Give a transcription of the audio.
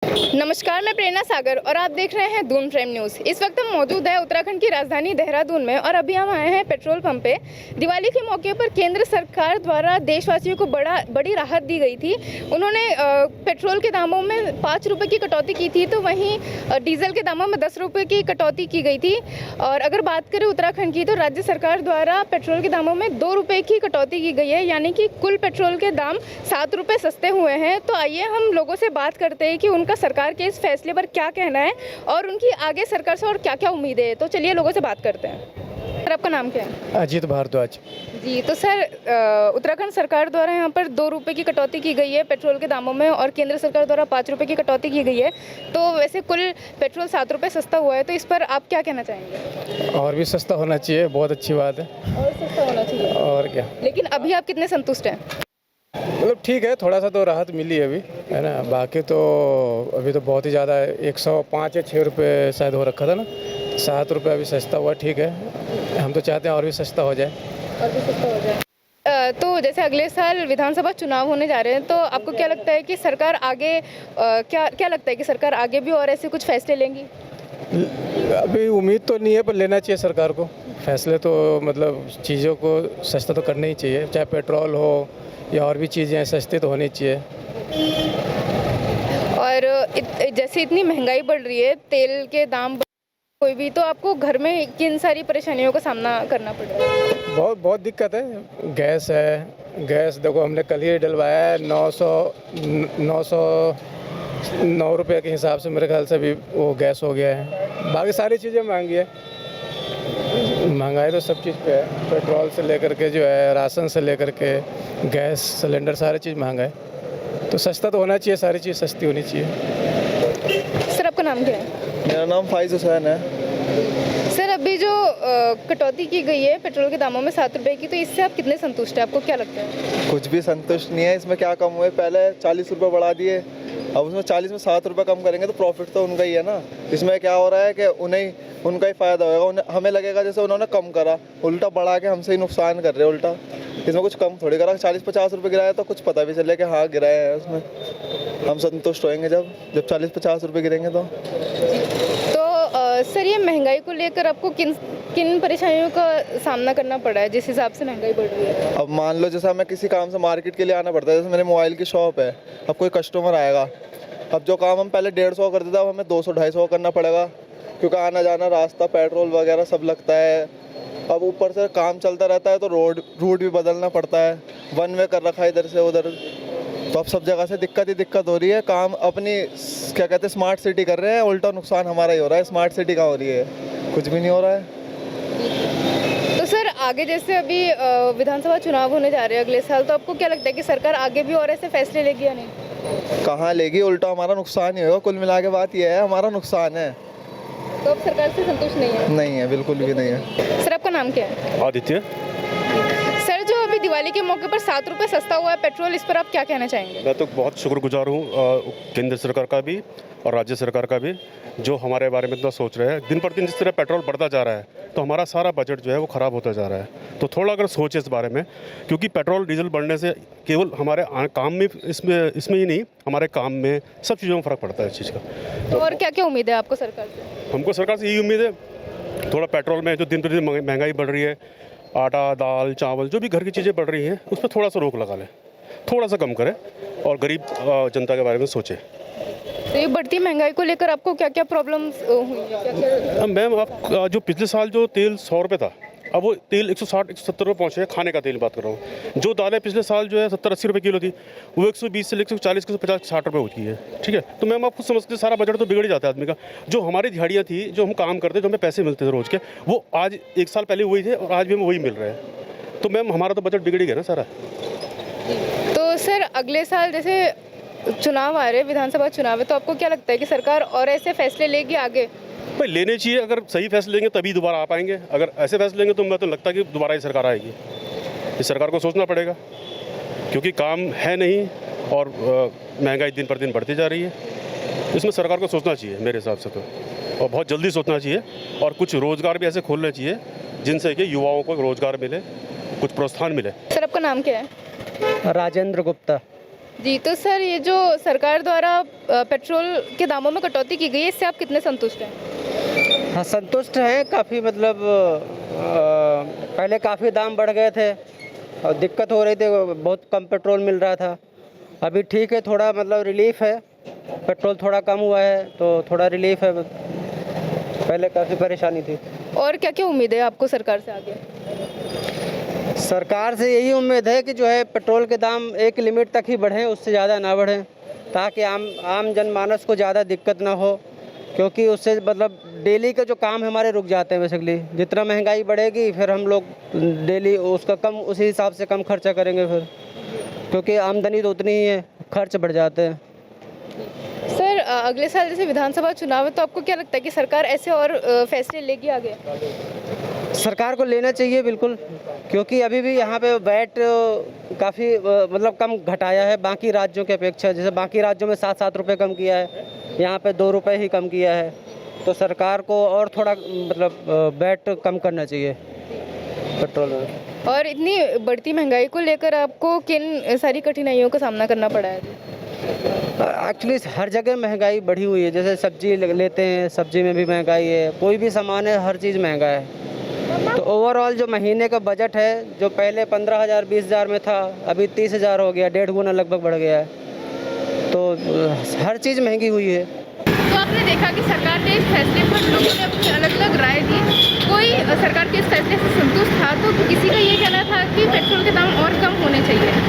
नमस्कार, मैं प्रेरणा सागर और आप देख रहे हैं दून प्राइम न्यूज़। इस वक्त हम मौजूद है उत्तराखंड की राजधानी देहरादून में और अभी हम आए हैं पेट्रोल पंप पे। दिवाली के मौके पर केंद्र सरकार द्वारा देशवासियों को बड़ी राहत दी गई थी। उन्होंने पेट्रोल के दामों में 5 रुपये की कटौती की थी, तो वहीं डीजल के दामों में 10 रुपये की कटौती की गई थी। और अगर बात करें उत्तराखंड की, तो राज्य सरकार द्वारा पेट्रोल के दामों में 2 रुपये की कटौती की गई है, यानी कि कुल पेट्रोल के दाम 7 रुपये सस्ते हुए हैं। तो आइए हम लोगों से बात करते हैं कि उनका सरकार के इस फैसले पर क्या कहना है और उनकी आगे सरकार से और क्या क्या उम्मीदें हैं। तो चलिए लोगों से बात करते हैं। सर, आपका नाम क्या है? अजीत भारद्वाज जी, तो सर उत्तराखंड सरकार द्वारा यहाँ पर 2 रुपये की कटौती की गई है पेट्रोल के दामों में और केंद्र सरकार द्वारा 5 रुपये की कटौती की गई है। तो वैसे कुल पेट्रोल 7 रुपये सस्ता हुआ है, तो इस पर आप क्या कहना चाहेंगे? और भी सस्ता होना चाहिए, बहुत अच्छी बात है। और सस्ता होना चाहिए, और क्या। लेकिन अभी आप कितने संतुष्ट हैं? मतलब ठीक है, थोड़ा सा तो राहत मिली है अभी, है ना। बाकी तो अभी तो बहुत ही ज़्यादा है, 105 या 6 रुपये शायद हो रखा था ना। 7 रुपये अभी सस्ता हुआ, ठीक है। हम तो चाहते हैं और भी सस्ता हो जाए। और भी सस्ता हो जाए। तो जैसे अगले साल विधानसभा चुनाव होने जा रहे हैं, तो आपको क्या लगता है कि सरकार आगे क्या लगता है कि सरकार आगे भी और ऐसे कुछ फैसले लेंगी? अभी उम्मीद तो नहीं है, पर लेना चाहिए सरकार को फैसले। तो मतलब चीज़ों को सस्ता तो करना ही चाहिए, चाहे पेट्रोल हो या और भी चीज़ें सस्ती तो होनी चाहिए। और जैसे इतनी महंगाई बढ़ रही है, तेल के दाम कोई भी, तो आपको घर में किन सारी परेशानियों का सामना करना पड़ रहा है? बहुत दिक्कत है। गैस है, गैस देखो हमने कल ही डलवाया है, 909 रुपये के हिसाब से मेरे ख्याल से भी वो गैस हो गया है। बाकी सारी चीज़ें महंगी है, महंगाई तो सब चीज़ पे है। पेट्रोल से लेकर के जो है, राशन से लेकर के गैस सिलेंडर, सारी चीज़ महंगा है। तो सस्ता तो होना चाहिए, सारी चीज़ सस्ती होनी चाहिए। सर, आपका नाम क्या है? मेरा नाम फाइज हुसैन है। सर, अभी जो कटौती की गई है पेट्रोल के दामों में 7 रुपये की, तो इससे आप कितने संतुष्ट हैं? आपको क्या लगता है? कुछ भी संतुष्ट नहीं है। इसमें क्या कम हुए? पहले 40 रुपये बढ़ा दिए, अब उसमें 40 में 7 रुपये कम करेंगे तो प्रॉफिट तो उनका ही है ना। इसमें क्या हो रहा है कि उनका ही फ़ायदा होगा। हमें लगेगा जैसे उन्होंने कम करा, उल्टा बढ़ा के हमसे ही नुकसान कर रहे हैं उल्टा। इसमें कुछ कम थोड़ी करा। 40-50 रुपये गिराया तो कुछ पता भी चले कि हाँ गिराए हैं। उसमें हम संतुष्ट होएंगे जब 40-50 रुपये गिरेंगे तो। सर, ये महंगाई को लेकर आपको किन परेशानियों का सामना करना पड़ा है, जिस हिसाब से महंगाई बढ़ रही है? अब मान लो जैसे हमें किसी काम से मार्केट के लिए आना पड़ता है, जैसे मेरे मोबाइल की शॉप है, अब कोई कस्टमर आएगा, अब जो काम हम पहले 150 करते थे अब हमें 200-250 करना पड़ेगा, क्योंकि आना जाना रास्ता, पेट्रोल वगैरह सब लगता है। अब ऊपर से काम चलता रहता है तो रूट भी बदलना पड़ता है, वन वे कर रखा है इधर से उधर। तो अब सब जगह से दिक्कत हो रही है। काम अपनी क्या कहते हैं स्मार्ट सिटी कर रहे हैं, उल्टा नुकसान हमारा ही हो रहा है। स्मार्ट सिटी कहाँ हो रही है? कुछ भी नहीं हो रहा है। तो सर, आगे जैसे अभी विधानसभा चुनाव होने जा रहे हैं अगले साल, तो आपको क्या लगता है कि सरकार आगे भी और ऐसे फैसले लेगी या नहीं? कहाँ लेगी? उल्टा हमारा नुकसान ही होगा। कुल मिला के बात यह है, हमारा नुकसान है। तो अब सरकार से संतुष्ट नहीं है? नहीं है, बिल्कुल भी नहीं है। सर, आपका नाम क्या है? आदित्य। सर, जो अभी दिवाली के मौके पर 7 रुपये सस्ता हुआ है पेट्रोल, इस पर आप क्या कहना चाहेंगे? मैं तो बहुत शुक्रगुजार हूँ केंद्र सरकार का भी और राज्य सरकार का भी, जो हमारे बारे में इतना सोच रहे हैं। दिन पर दिन जिस तरह पेट्रोल बढ़ता जा रहा है, तो हमारा सारा बजट जो है वो ख़राब होता जा रहा है। तो थोड़ा अगर सोचे इस बारे में, क्योंकि पेट्रोल डीजल बढ़ने से केवल हमारे काम में इसमें ही नहीं, हमारे काम में सब चीज़ों में फ़र्क पड़ता है इस चीज़ का। तो और क्या क्या उम्मीद है आपको सरकार से? हमको सरकार से यही उम्मीद है, थोड़ा पेट्रोल में जो दिन पर दिन महंगाई बढ़ रही है, आटा, दाल, चावल, जो भी घर की चीज़ें बढ़ रही हैं, उस पर थोड़ा सा रोक लगा लें, थोड़ा सा कम करें और गरीब जनता के बारे में सोचें। तो ये बढ़ती महंगाई को लेकर आपको क्या क्या प्रॉब्लम्स हुई? मैम, आप जो पिछले साल जो तेल 100 रुपये था, अब वो तेल 160-170 रुपये पहुँचे हैं। खाने का तेल बात कर रहा हूँ। जो दालें पिछले साल जो है 70-80 रुपये किलो थी, वो 120 से लेकर 140, 150, 60 रुपये हो चुकी है। ठीक है, तो मैम आप खुद समझते सारा बजट तो बिगड़ ही जाता है आदमी का। जो हमारी दिहाड़ियाँ थी, जो हम काम करते, जो हमें पैसे मिलते थे रोज़ के, वो आज 1 साल पहले वही थे और आज भी हमें वही मिल रहे हैं। तो मैम हमारा तो बजट बिगड़ ही गया ना सारा। तो सर, अगले साल जैसे चुनाव आ रहे हैं, विधानसभा चुनाव है, तो आपको क्या लगता है कि सरकार और ऐसे फैसले लेगी आगे? भाई लेने चाहिए। अगर सही फैसले लेंगे तभी दोबारा आ पाएंगे। अगर ऐसे फैसले लेंगे तो मैं तो लगता है कि दोबारा ही सरकार आएगी। इस सरकार को सोचना पड़ेगा, क्योंकि काम है नहीं और महंगाई दिन पर दिन बढ़ती जा रही है। इसमें सरकार को सोचना चाहिए मेरे हिसाब से तो, और बहुत जल्दी सोचना चाहिए। और कुछ रोज़गार भी ऐसे खोलने चाहिए जिनसे कि युवाओं को रोज़गार मिले, कुछ प्रोत्साहन मिले। सर, आपका नाम क्या है? राजेंद्र गुप्ता। जी, तो सर ये जो सरकार द्वारा पेट्रोल के दामों में कटौती की गई है, इससे आप कितने संतुष्ट हैं? हाँ, संतुष्ट हैं काफ़ी। मतलब पहले काफ़ी दाम बढ़ गए थे और दिक्कत हो रही थी, बहुत कम पेट्रोल मिल रहा था। अभी ठीक है, थोड़ा मतलब रिलीफ है, पेट्रोल थोड़ा कम हुआ है तो थोड़ा रिलीफ है। पहले काफ़ी परेशानी थी। और क्या क्या उम्मीद है आपको सरकार से आगे? सरकार से यही उम्मीद है कि जो है पेट्रोल के दाम एक लिमिट तक ही बढ़ें, उससे ज़्यादा ना बढ़ें, ताकि आम जनमानस को ज़्यादा दिक्कत ना हो। क्योंकि उससे मतलब डेली के जो काम हमारे रुक जाते हैं बेसिकली। जितना महंगाई बढ़ेगी फिर हम लोग डेली उसका कम उसी हिसाब से कम खर्चा करेंगे फिर, क्योंकि आमदनी तो उतनी ही है, खर्च बढ़ जाते हैं। सर अगले साल जैसे विधानसभा चुनाव है, तो आपको क्या लगता है कि सरकार ऐसे और फैसले लेगी आगे? सरकार को लेना चाहिए बिल्कुल, क्योंकि अभी भी यहाँ पे वैट काफ़ी मतलब कम घटाया है बाकी राज्यों की अपेक्षा। जैसे बाकी राज्यों में 7-7 रुपये कम किया है, यहाँ पे 2 रुपये ही कम किया है। तो सरकार को और थोड़ा मतलब वैट कम करना चाहिए पेट्रोल में। और इतनी बढ़ती महंगाई को लेकर आपको किन सारी कठिनाइयों का सामना करना पड़ा है? एक्चुअली हर जगह महंगाई बढ़ी हुई है। जैसे सब्जी लेते हैं, सब्जी में भी महंगाई है, कोई भी सामान है, हर चीज़ महंगा है। तो ओवरऑल जो महीने का बजट है, जो पहले 15,000 20,000 में था, अभी 30,000 हो गया, 1.5 गुना लगभग बढ़ गया है। तो हर चीज़ महंगी हुई है। तो आपने देखा कि सरकार ने इस फैसले पर लोगों ने अपनी अलग अलग राय दी। कोई सरकार के इस फैसले से संतुष्ट था, तो किसी का ये कहना था कि पेट्रोल के दाम और कम होने चाहिए।